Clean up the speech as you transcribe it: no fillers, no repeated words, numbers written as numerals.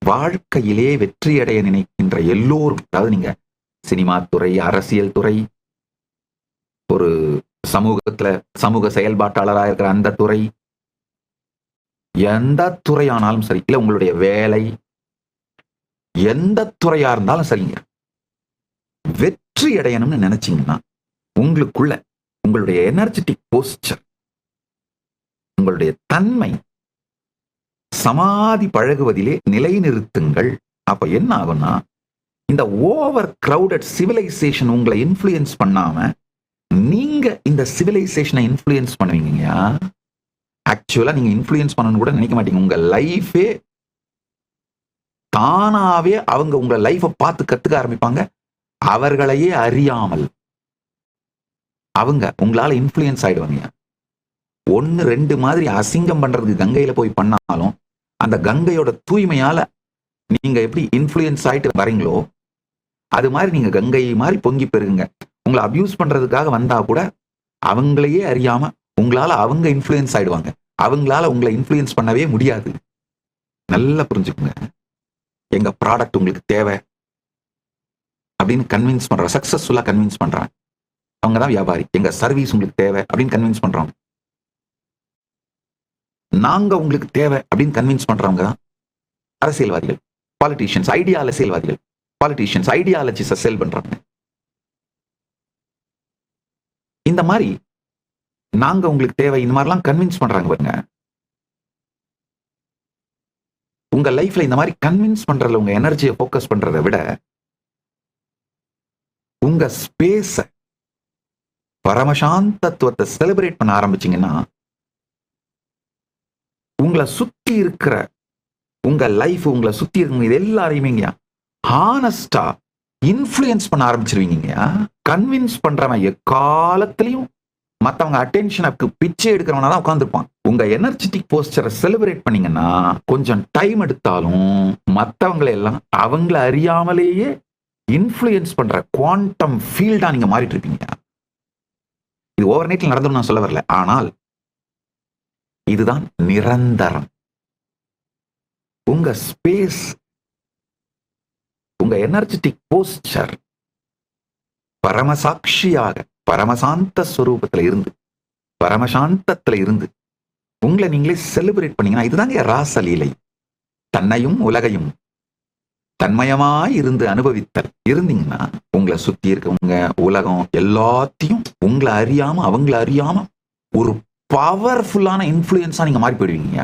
வாழ்க்கையிலே வெற்றியடைய நினைக்கின்ற எல்லோரும், அதாவது நீங்க சினிமா துறை, அரசியல் துறை, ஒரு சமூக செயல்பாட்டாளராக இருக்கிற அந்த துறை, எந்த துறையானாலும் சரி, இல்ல உங்களுடைய வேலை, எந்த துறையா இருந்தாலும் சரிங்க, வெற்றி அடையணும்னு நினைச்சீங்கன்னா உங்களுக்குள்ள உங்களுடைய எனர்ஜெட்டிக் போஸ்டர், உங்களுடைய தன்மை சமாதி பழகுவதிலே நிலைநிறுத்துங்கள். அப்ப என்ன ஆகும்னா, இந்த ஓவர் கிரவுடட் சிவிலைசேஷன் உங்களை இன்ஃப்ளூயன்ஸ் பண்ணாம நீங்க இந்த சிவிலைசேஷனை இன்ஃப்ளூயன்ஸ் பண்ணுவீங்க. ஆக்சுவலா நீங்க இன்ஃப்ளூயன்ஸ் பண்ணணும்னு கூட நினைக்க மாட்டீங்க. உங்க லைஃபே தானாவே அவங்க உங்க லைஃபை பார்த்து கத்துக்க ஆரம்பிப்பாங்க. அவர்களையே அறியாமல் அவங்க உங்களால இன்ஃப்ளூயன்ஸ் ஆயிடுவாங்க. 1-2 மாதிரி அசிங்கம் பண்றதுக்கு கங்கையில போய் பண்ணாலும் அந்த கங்கையோட தூய்மையால நீங்க எப்படி இன்ஃப்ளூயன்ஸ் ஆயிட்டு வரீங்களோ, அது மாதிரி நீங்க கங்கை மாதிரி பொங்கி பெருகுங்க. உங்களை அபியூஸ் பண்றதுக்காக வந்தா கூட அவங்களையே அறியாம உங்களால அவங்க இன்ஃப்ளூயன்ஸ் ஆயிடுவாங்க. அவங்களால உங்களை இன்ஃப்ளூயன்ஸ் பண்ணவே முடியாது. நல்லா புரிஞ்சுக்குங்க. எங்க ப்ராடக்ட் உங்களுக்கு தேவை அப்படின்னு கன்வின்ஸ் பண்ற, சக்சஸ்ஃபுல்லா கன்வின்ஸ் பண்றாங்க, அவங்க தான் வியாபாரி. எங்க சர்வீஸ் உங்களுக்கு தேவை அப்படின்னு கன்வின்ஸ் பண்றவங்க, நாங்க உங்களுக்கு தேவை அப்படின்னு கன்வின்ஸ் பண்றவங்க தான் அரசியல்வாதிகள், பாலிட்டிஷியன்ஸ், அரசியல்வாதிகள், பாலிட்டிஷியன்ஸ், ஐடியாலஜிஸை செல் பண்றாங்க. இந்த மாதிரி நாங்க உங்களுக்கு தேவை, இந்த மாதிரிலாம் கன்வின்ஸ் பண்றாங்க பாருங்க. உங்க லைஃப்ல இந்த மாதிரி கன்வின்ஸ் பண்றதுல உங்க எனர்ஜியை போக்கஸ் பண்றதை விட உங்க ஸ்பேஸ, பரமசாந்தத்துவத்தை செலிப்ரேட் பண்ண ஆரம்பிச்சீங்கன்னா, உங்களை சுத்தி இருக்கிற உங்க லைஃப், உங்களை சுத்தி இருக்கிற இது எல்லாரையுமே ஹானஸ்டா இன்ஃப்ளூயன்ஸ் பண்ண ஆரம்பிச்சிருவீங்க. கன்வின்ஸ் பண்றவன் எக்காலத்திலையும் மற்றவங்க அட்டென்ஷனுக்கு பிச்சை எடுக்கிறவனா தான் உட்காந்துருப்பான். உங்க எனர்ஜெட்டிக் போஸ்டரை செலிப்ரேட் பண்ணீங்கன்னா கொஞ்சம் டைம் எடுத்தாலும் மற்றவங்களை எல்லாம் அவங்கள அறியாமலேயே இன்ஃப்ளூயன்ஸ் பண்ற குவாண்டம் ஃபீல்டா நீங்க மாறிட்டு இருப்பீங்க. இது ஓவர் நைட்ல நடந்துடும் நான் சொல்ல வரல, ஆனால் இதுதான் நிரந்தரம். உங்க ஸ்பேஸ், உங்க எனர்ஜெட்டிக் போஸ்டர் பரமசாட்சியாக பரமசாந்த ஸ்வரூபத்துல இருந்து, பரமசாந்தத்துல இருந்து உங்களை நீங்களே செலிப்ரேட் பண்ணீங்கன்னா, இதுதாங்க ராசலீலை. தன்னையும் உலகையும் தன்மயமாய் இருந்து அனுபவித்தல் இருந்தீங்கன்னா, உங்களை சுத்தி இருக்கவங்க, உலகம் எல்லாத்தையும் உங்களை அறியாம அவங்கள அறியாம ஒரு பவர்ஃபுல்லான இன்ஃப்ளூயன்ஸா நீங்க மாறி போயிடுவீங்க.